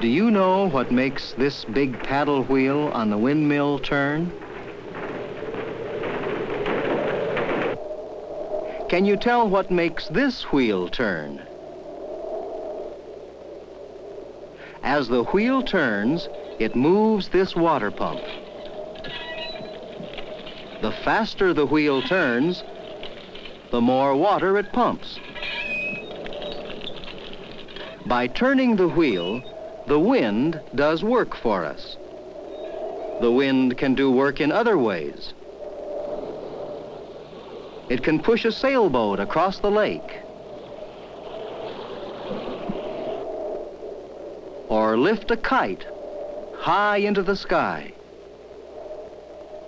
Do you know what makes this big paddle wheel on the windmill turn? Can you tell what makes this wheel turn? As the wheel turns, it moves this water pump. The faster the wheel turns, the more water it pumps. By turning the wheel, the wind does work for us. The wind can do work in other ways. It can push a sailboat across the lake, or lift a kite high into the sky.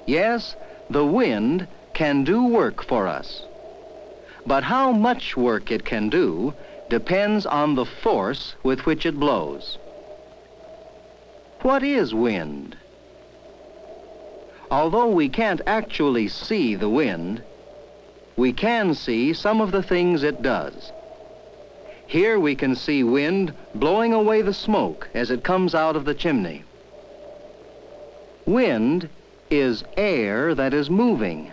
Yes, the wind can do work for us. But how much work it can do depends on the force with which it blows. What is wind? Although we can't actually see the wind, we can see some of the things it does. Here we can see wind blowing away the smoke as it comes out of the chimney. Wind is air that is moving.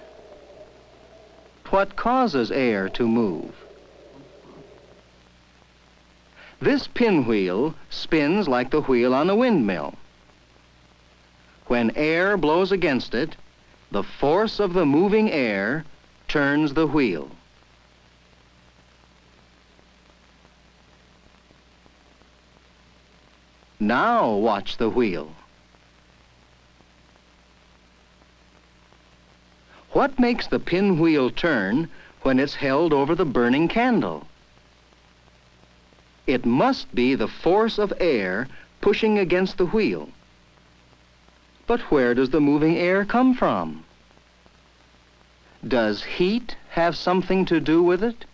What causes air to move? This pinwheel spins like the wheel on a windmill. When air blows against it, the force of the moving air turns the wheel. Now watch the wheel. What makes the pinwheel turn when it's held over the burning candle? It must be the force of air pushing against the wheel. But where does the moving air come from? Does heat have something to do with it?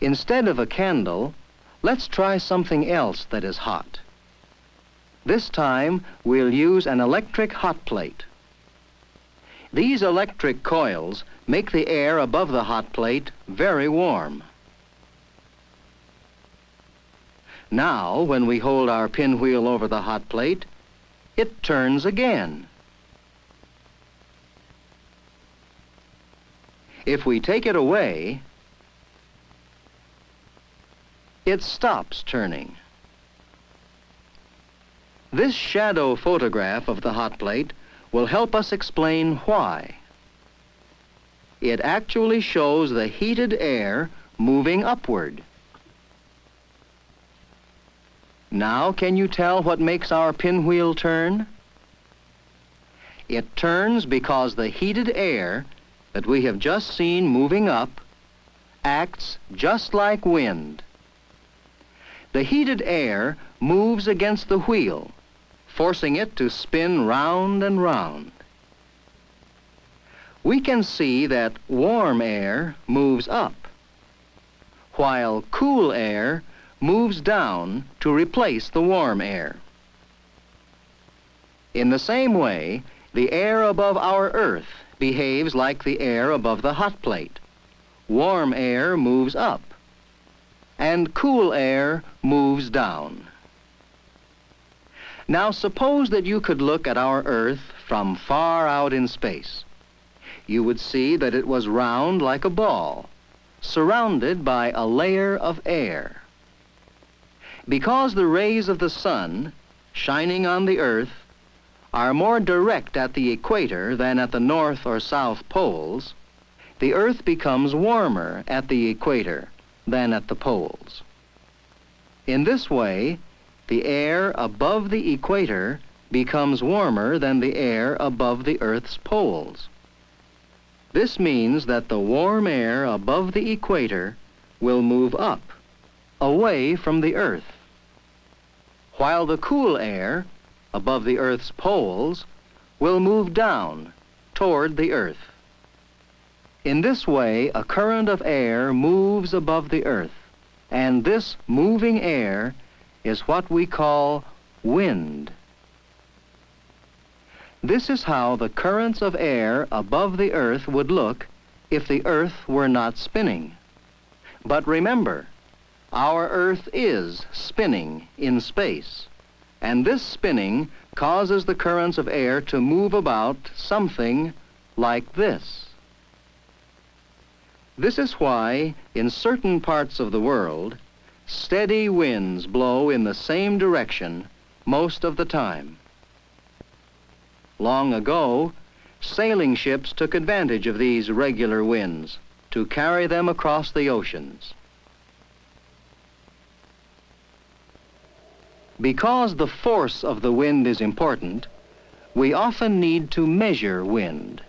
Instead of a candle, let's try something else that is hot. This time, we'll use an electric hot plate. These electric coils make the air above the hot plate very warm. Now, when we hold our pinwheel over the hot plate, it turns again. If we take it away, it stops turning. This shadow photograph of the hot plate will help us explain why. It actually shows the heated air moving upward. Now, can you tell what makes our pinwheel turn? It turns because the heated air that we have just seen moving up acts just like wind. The heated air moves against the wheel, forcing it to spin round and round. We can see that warm air moves up, while cool air moves down to replace the warm air. In the same way, the air above our Earth behaves like the air above the hot plate. Warm air moves up, and cool air moves down. Now suppose that you could look at our Earth from far out in space. You would see that it was round like a ball, surrounded by a layer of air. Because the rays of the sun, shining on the Earth, are more direct at the equator than at the north or south poles, the Earth becomes warmer at the equator than at the poles. In this way, the air above the equator becomes warmer than the air above the Earth's poles. This means that the warm air above the equator will move up, away from the Earth, while the cool air above the Earth's poles will move down toward the Earth. In this way, a current of air moves above the Earth, and this moving air is what we call wind. This is how the currents of air above the Earth would look if the Earth were not spinning. But remember, Our Earth is spinning in space, and this spinning causes the currents of air to move about something like this. This is why, in certain parts of the world, steady winds blow in the same direction most of the time. Long ago, sailing ships took advantage of these regular winds to carry them across the oceans. Because the force of the wind is important, we often need to measure wind.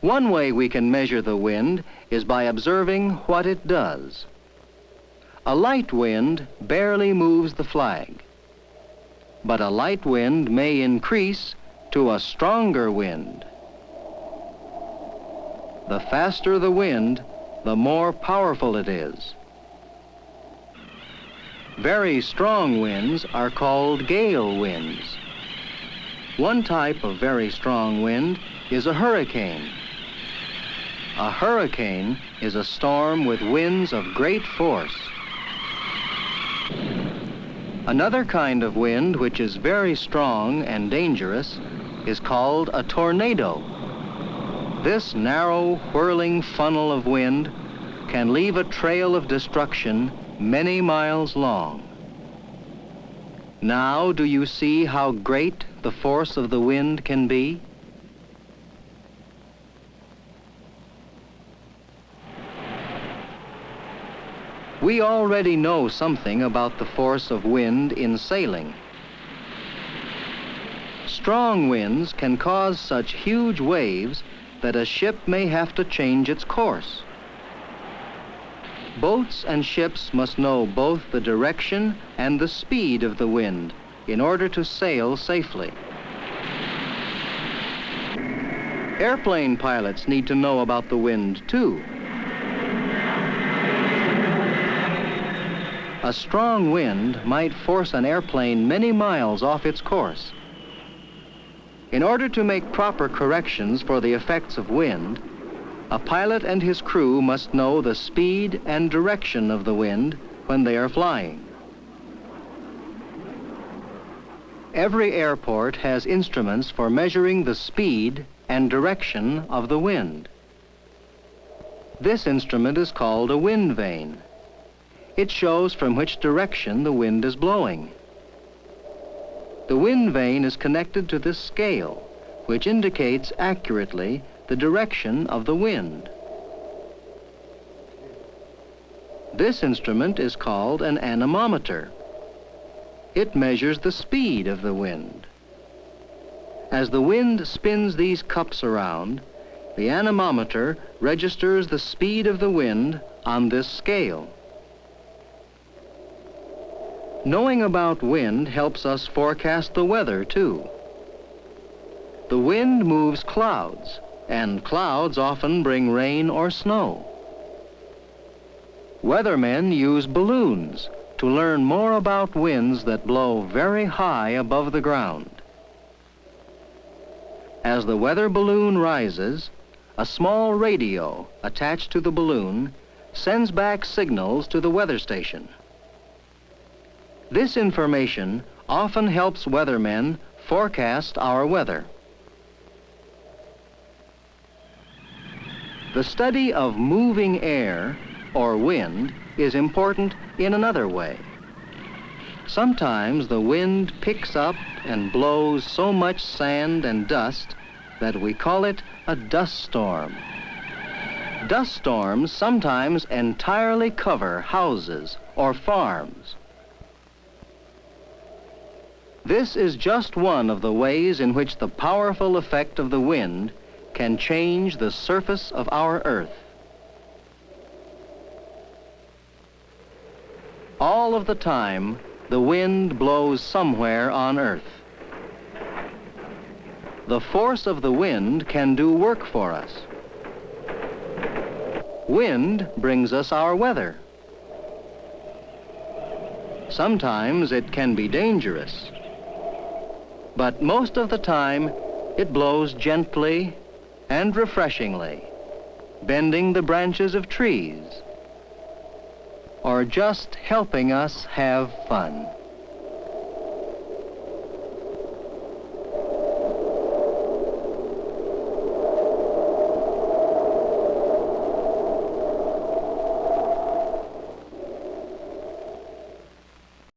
One way we can measure the wind is by observing what it does. A light wind barely moves the flag, but a light wind may increase to a stronger wind. The faster the wind, the more powerful it is. Very strong winds are called gale winds. One type of very strong wind is a hurricane. A hurricane is a storm with winds of great force. Another kind of wind which is very strong and dangerous is called a tornado. This narrow, whirling funnel of wind can leave a trail of destruction many miles long. Now, do you see how great the force of the wind can be? We already know something about the force of wind in sailing. Strong winds can cause such huge waves that a ship may have to change its course. Boats and ships must know both the direction and the speed of the wind in order to sail safely. Airplane pilots need to know about the wind, too. A strong wind might force an airplane many miles off its course. In order to make proper corrections for the effects of wind, a pilot and his crew must know the speed and direction of the wind when they are flying. Every airport has instruments for measuring the speed and direction of the wind. This instrument is called a wind vane. It shows from which direction the wind is blowing. The wind vane is connected to this scale, which indicates accurately the direction of the wind. This instrument is called an anemometer. It measures the speed of the wind. As the wind spins these cups around, the anemometer registers the speed of the wind on this scale. Knowing about wind helps us forecast the weather, too. The wind moves clouds, and clouds often bring rain or snow. Weathermen use balloons to learn more about winds that blow very high above the ground. As the weather balloon rises, a small radio attached to the balloon sends back signals to the weather station. This information often helps weathermen forecast our weather. The study of moving air, or wind, is important in another way. Sometimes the wind picks up and blows so much sand and dust that we call it a dust storm. Dust storms sometimes entirely cover houses or farms. This is just one of the ways in which the powerful effect of the wind can change the surface of our Earth. All of the time, the wind blows somewhere on Earth. The force of the wind can do work for us. Wind brings us our weather. Sometimes it can be dangerous, but most of the time it blows gently and refreshingly, bending the branches of trees. or just helping us have fun.